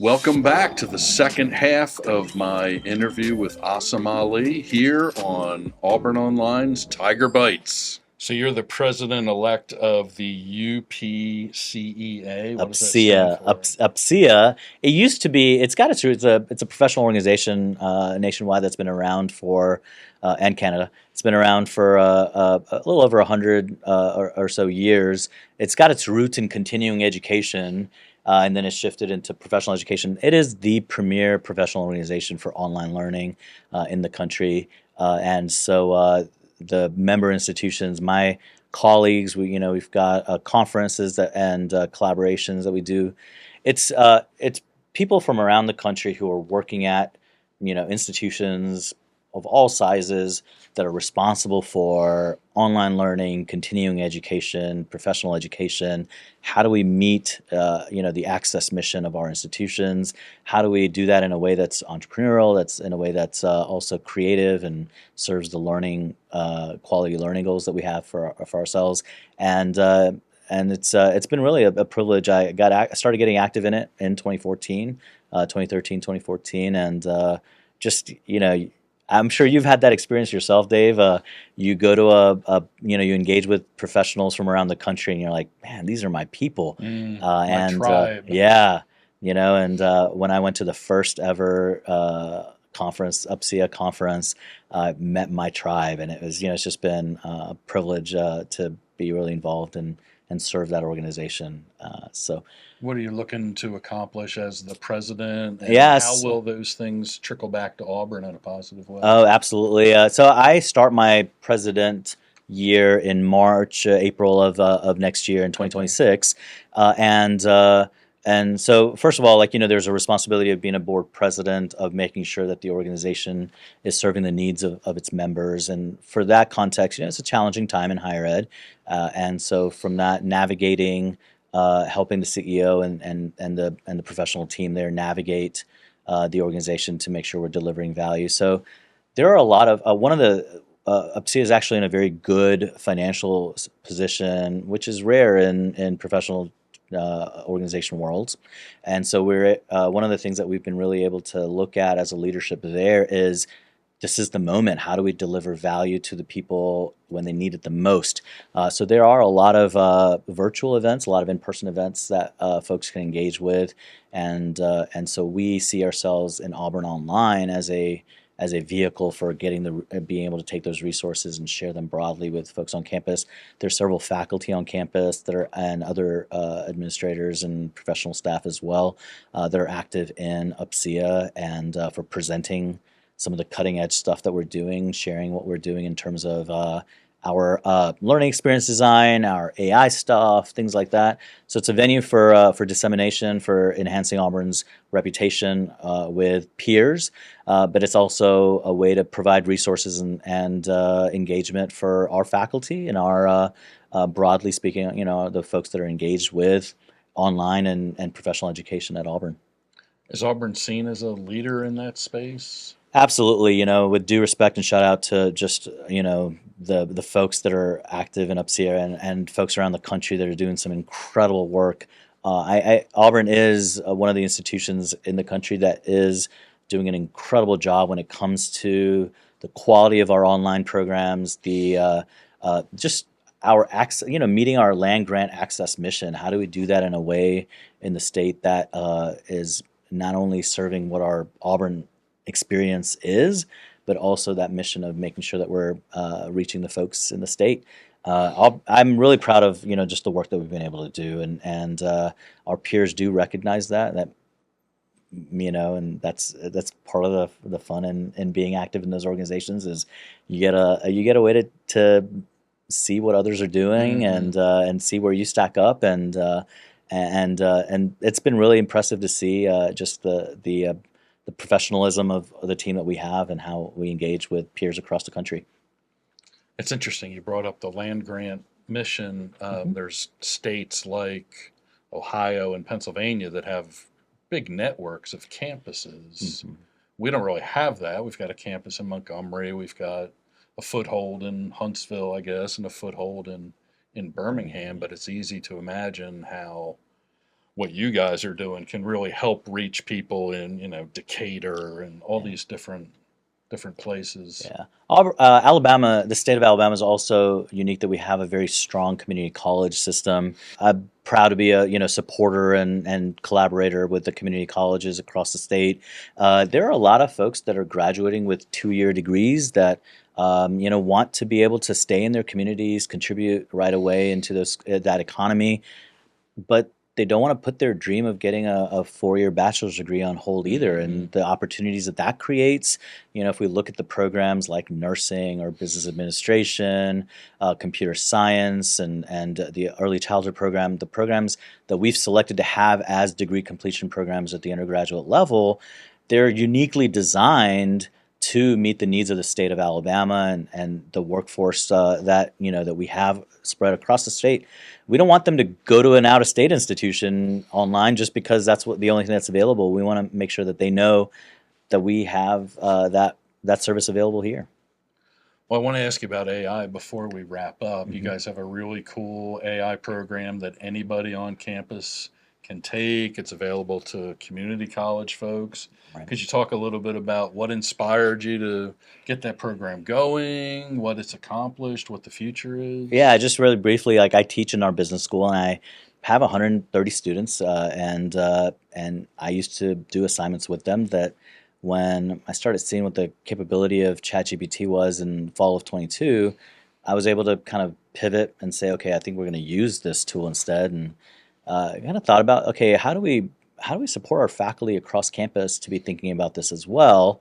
Welcome back to the second half of my interview with Asim Ali here on Auburn Online's Tiger Bytes. So you're the president-elect of the UPCEA. What does that stand UPCEA, for? UPCEA. It used to be. It's got its roots. It's a professional organization nationwide that's been around for, and Canada. It's been around for a little over 100 or so years. It's got its roots in continuing education, and then it's shifted into professional education. It is the premier professional organization for online learning in the country, and so the member institutions, my colleagues. We've got conferences and collaborations that we do. It's people from around the country who are working at institutions of all sizes that are responsible for online learning, continuing education, professional education. How do we meet the access mission of our institutions? How do we do that in a way that's entrepreneurial, that's in a way that's also creative and serves the learning quality learning goals that we have for ourselves? And it's been really a privilege. I started getting active in it in 2014, 2013, 2014, and just I'm sure you've had that experience yourself, Dave. You go to you engage with professionals from around the country, and you're like, man, these are my people. My And tribe. yeah, and when I went to the first ever conference, UPCEA conference, I met my tribe, and it was, it's just been a privilege to be really involved and serve that organization. So What are you looking to accomplish as the president, and how yes. will those things trickle back to Auburn in a positive way? Oh, absolutely. So I start my president year in March, April of next year in Okay. 2026, and so first of all, there's a responsibility of being a board president of making sure that the organization is serving the needs of its members, and for that context, it's a challenging time in higher ed, and so from that navigating, helping the CEO and the professional team there navigate the organization to make sure we're delivering value. So there are a lot of one of the UPSEA is actually in a very good financial position, which is rare in professional organization worlds. And so we're one of the things that we've been really able to look at as a leadership there is this is the moment. How do we deliver value to the people when they need it the most? So there are a lot of virtual events, a lot of in-person events that folks can engage with, and so we see ourselves in Auburn Online as a vehicle for getting being able to take those resources and share them broadly with folks on campus. There's several faculty on campus and other administrators and professional staff as well that are active in UPSEA and for presenting some of the cutting edge stuff that we're doing, sharing what we're doing in terms of our learning experience design, our AI stuff, things like that. So it's a venue for dissemination, for enhancing Auburn's reputation with peers, but it's also a way to provide resources and engagement for our faculty and our broadly speaking, the folks that are engaged with online and professional education at Auburn. Is Auburn seen as a leader in that space? Absolutely, with due respect and shout out to just the folks that are active in UPSEA and folks around the country that are doing some incredible work. Auburn is one of the institutions in the country that is doing an incredible job when it comes to the quality of our online programs, the just our access, meeting our land grant access mission. How do we do that in a way in the state that is not only serving what our Auburn experience is, but also that mission of making sure that we're reaching the folks in the state. I'm really proud of just the work that we've been able to do, and our peers do recognize that and that's part of the fun in being active in those organizations is you get a way to see what others are doing Mm-hmm. and see where you stack up and it's been really impressive to see just the professionalism of the team that we have and how we engage with peers across the country. It's interesting you brought up the land grant mission. Hmm. There's states like Ohio and Pennsylvania that have big networks of campuses. Hmm. We don't really have that. We've got a campus in Montgomery. We've got a foothold in Huntsville, I guess, and a foothold in Birmingham. But it's easy to imagine how what you guys are doing can really help reach people in, Decatur and all these different places. Yeah. Alabama, the state of Alabama is also unique that we have a very strong community college system. I'm proud to be a supporter and collaborator with the community colleges across the state. There are a lot of folks that are graduating with 2-year degrees that want to be able to stay in their communities, contribute right away into that economy, but they don't want to put their dream of getting a 4-year bachelor's degree on hold either. And the opportunities that creates, if we look at the programs like nursing or business administration, computer science, and the early childhood program, the programs that we've selected to have as degree completion programs at the undergraduate level, they're uniquely designed to meet the needs of the state of Alabama and the workforce that we have spread across the state. We don't want them to go to an out-of-state institution online just because that's the only thing that's available. We want to make sure that they know that we have that service available here. Well, I want to ask you about AI before we wrap up. You guys have a really cool AI program that anybody on campus can take. It's available to community college folks. Right. Could you talk a little bit about what inspired you to get that program going, what it's accomplished, what the future is? Yeah, just really briefly, like I teach in our business school, and I have 130 students, and I used to do assignments with them that when I started seeing what the capability of ChatGPT was in fall of 22, I was able to kind of pivot and say, okay, I think we're going to use this tool instead, and kind of thought about, okay, how do we support our faculty across campus to be thinking about this as well?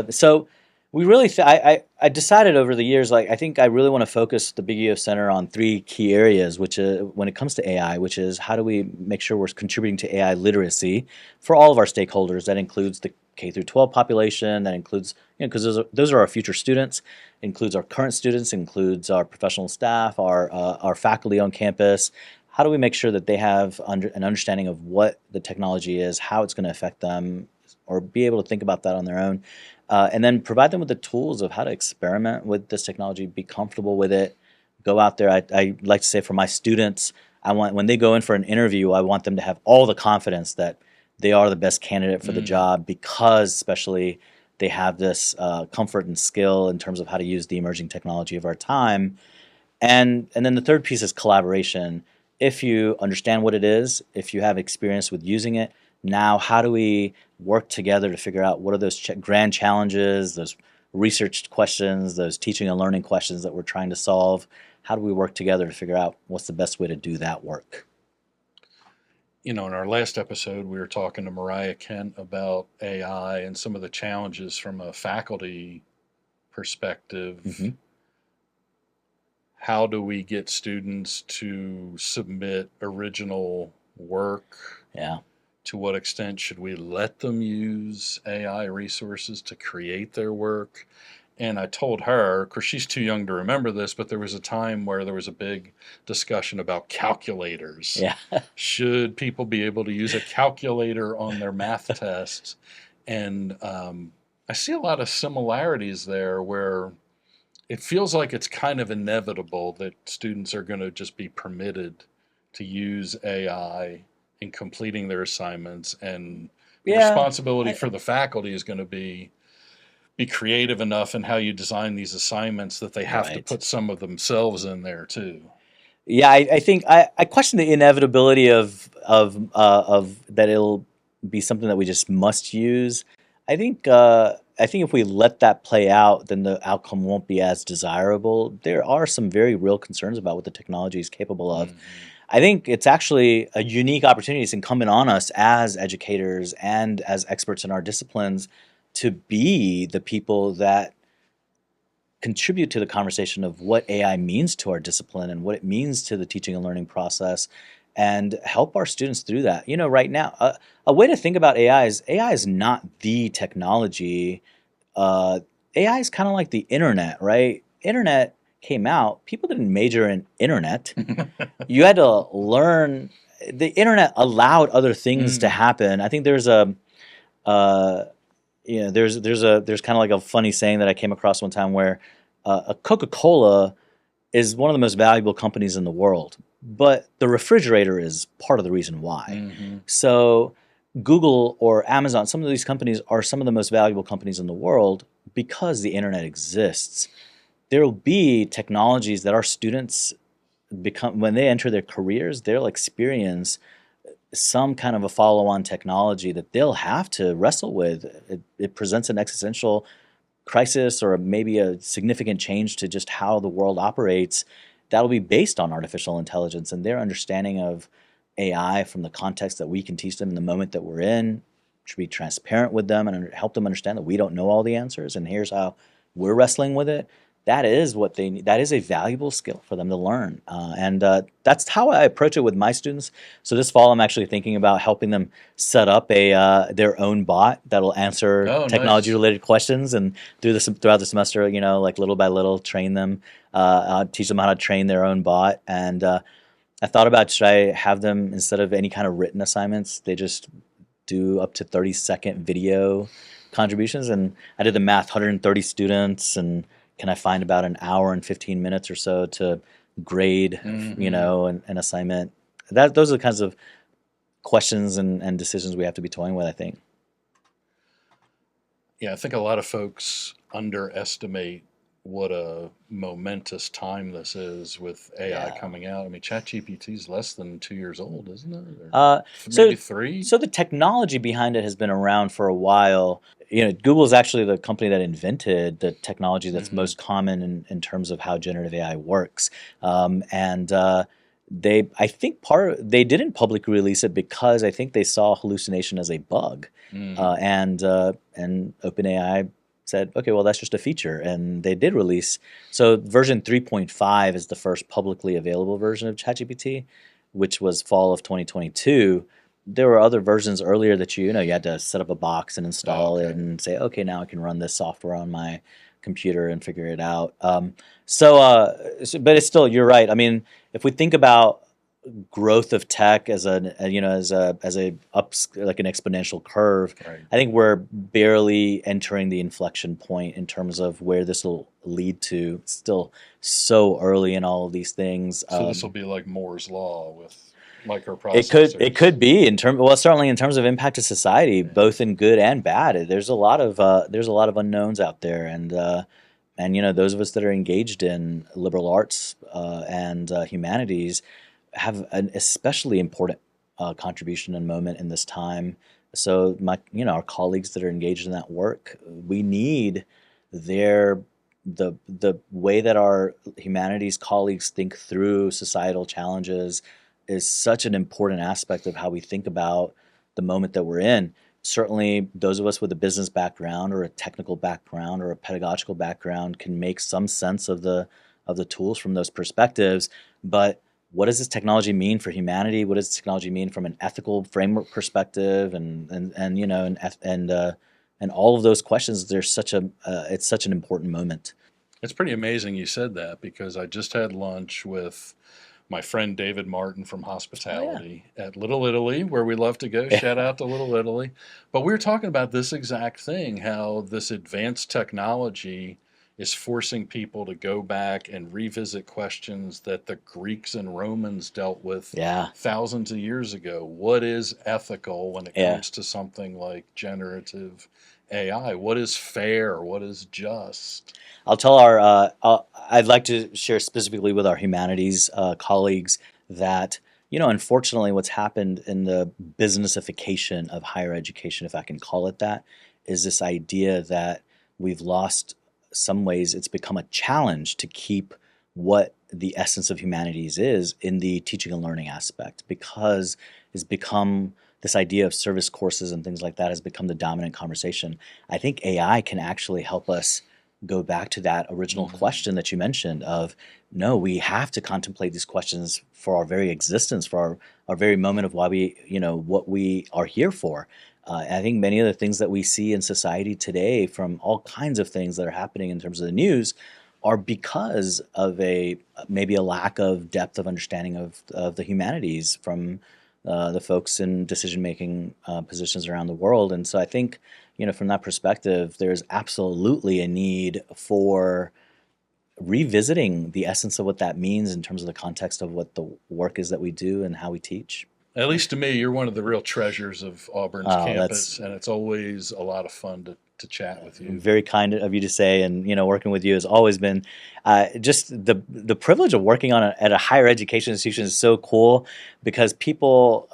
So we really, I decided over the years, like I think I really want to focus the Big EO Center on 3 key areas, which is when it comes to AI, which is how do we make sure we're contributing to AI literacy for all of our stakeholders. That includes the K through 12 population. That includes, because those are our future students. It includes our current students. It includes our professional staff, our faculty on campus. How do we make sure that they have an understanding of what the technology is, how it's going to affect them, or be able to think about that on their own, and then provide them with the tools of how to experiment with this technology, be comfortable with it, go out there. I like to say for my students, when they go in for an interview, I want them to have all the confidence that they are the best candidate for the job, because especially they have this comfort and skill in terms of how to use the emerging technology of our time. And then the third piece is collaboration. If you understand what it is, if you have experience with using it, now how do we work together to figure out what are those grand challenges, those research questions, those teaching and learning questions that we're trying to solve? How do we work together to figure out what's the best way to do that work? In our last episode, we were talking to Mariah Kent about AI and some of the challenges from a faculty perspective. How do we get students to submit original work? Yeah. To what extent should we let them use AI resources to create their work? And I told her, of course, she's too young to remember this, but there was a time where there was a big discussion about calculators. Yeah. Should people be able to use a calculator on their math tests? And I see a lot of similarities there where it feels like it's kind of inevitable that students are going to just be permitted to use AI in completing their assignments, and the responsibility for the faculty is going to be creative enough in how you design these assignments that they have to put some of themselves in there too. Yeah, I think I question the inevitability of that it'll be something that we just must use. I think if we let that play out, then the outcome won't be as desirable. There are some very real concerns about what the technology is capable of. I think it's actually a unique opportunity. It's incumbent on us as educators and as experts in our disciplines to be the people that contribute to the conversation of what AI means to our discipline and what it means to the teaching and learning process, and help our students through that. Right now, a way to think about AI is not the technology. AI is kind of like the internet, right? Internet came out, people didn't major in internet. You had to learn. The internet allowed other things to happen. I think there's there's kind of like a funny saying that I came across one time where a Coca-Cola is one of the most valuable companies in the world. but the refrigerator is part of the reason why. Hmm. So Google or Amazon, some of these companies are some of the most valuable companies in the world because the internet exists. There will be technologies that our students become when they enter their careers, they'll experience some kind of a follow-on technology that they'll have to wrestle with. It presents an existential crisis or maybe a significant change to just how the world operates that'll be based on artificial intelligence and their understanding of AI from the context that we can teach them in the moment that we're in. Should be transparent with them and help them understand that we don't know all the answers and here's how we're wrestling with it. That is what they need. That is a valuable skill for them to learn, and that's how I approach it with my students. So this fall, I'm actually thinking about helping them set up a their own bot that'll answer Oh, technology nice. related questions and throughout the semester, like little by little, train them, teach them how to train their own bot. And I thought about should I have them instead of any kind of written assignments, they just do up to 30-second video contributions. And I did the math, 130 students, and can I find about an hour and 15 minutes or so to grade, Hmm. an assignment? Those are the kinds of questions and decisions we have to be toying with, I think. Yeah, I think a lot of folks underestimate what a momentous time this is with AI Yeah. coming out. I mean, ChatGPT is less than 2 years old, isn't it? Or Uh, so, maybe three? so the technology behind it has been around for a while. Google is actually the company that invented the technology that's Hmm. most common in terms of how generative AI works. And I think they didn't publicly release it because I think they saw hallucination as a bug, Mm. and OpenAI said, okay, well that's just a feature, and they did release. So version 3.5 is the first publicly available version of ChatGPT, which was fall of 2022. There were other versions earlier that you had to set up a box and Oh, install it okay. and say, okay, now I can run this software on my computer and figure it out. But it's still, you're right. I mean, if we think about growth of tech as a ups like an exponential curve, Right. I think we're barely entering the inflection point in terms of where this will lead to. It's still so early in all of these things. So this will be like Moore's law with It could microprocessors. be certainly in terms of impact to society, Yeah. both in good and bad. There's a lot of unknowns out there, and those of us that are engaged in liberal arts and humanities have an especially important contribution and moment in this time. So our colleagues that are engaged in that work, we need their the way that our humanities colleagues think through societal challenges is such an important aspect of how we think about the moment that we're in. Certainly, those of us with a business background or a technical background or a pedagogical background can make some sense of the tools from those perspectives. But what does this technology mean for humanity? What does technology mean from an ethical framework perspective? And all of those questions. It's such an important moment. It's pretty amazing you said that because I just had lunch with my friend David Martin from Oh yeah, Hospitality at Little Italy, where we love to go. Shout yeah, out to Little Italy. But we were talking about this exact thing, how this advanced technology is forcing people to go back and revisit questions that the Greeks and Romans dealt with yeah, thousands of years ago. What is ethical when it yeah. comes to something like generative AI? What is fair? What is just? I'd like to share specifically with our humanities colleagues that, unfortunately, what's happened in the businessification of higher education, if I can call it that, is this idea that we've lost some ways. It's become a challenge to keep what the essence of humanities is in the teaching and learning aspect because it's become this idea of service courses and things like that has become the dominant conversation. I think AI can actually help us go back to that original Mhm. question that you mentioned of no, we have to contemplate these questions for our very existence, for our very moment of why what we are here for. I think many of the things that we see in society today, from all kinds of things that are happening in terms of the news, are because of maybe a lack of depth of understanding of the humanities from the folks in decision making positions around the world. And so I think from that perspective, there's absolutely a need revisiting the essence of what that means in terms of the context of what the work is that we do and how we teach. At least to me, you're one of the real treasures of Auburn's Oh, that's campus, and it's always a lot of fun to chat with you. very kind of you to say. And working with you has always been just the privilege of working at a higher education institution is so cool, because people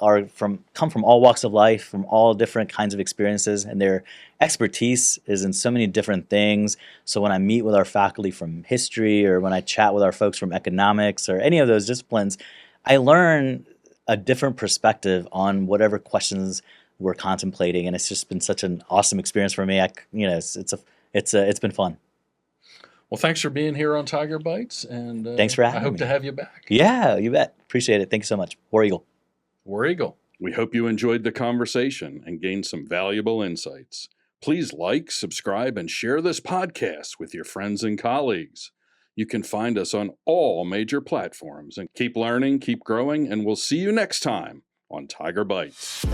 come from all walks of life, from all different kinds of experiences, and their expertise is in so many different things. So when I meet with our faculty from history, or when I chat with our folks from economics or any of those disciplines, I learn a different perspective on whatever questions we're contemplating, and it's just been such an awesome experience for me. It's been fun. Well, thanks for being here on Tiger Bites, and Thanks for I having hope me. to have you back. Yeah, you bet. Appreciate it. Thank you so much. War Eagle. War Eagle. We hope you enjoyed the conversation and gained some valuable insights. Please like, subscribe, and share this podcast with your friends and colleagues. You can find us on all major platforms, and keep learning, keep growing, and we'll see you next time on Tiger Bites.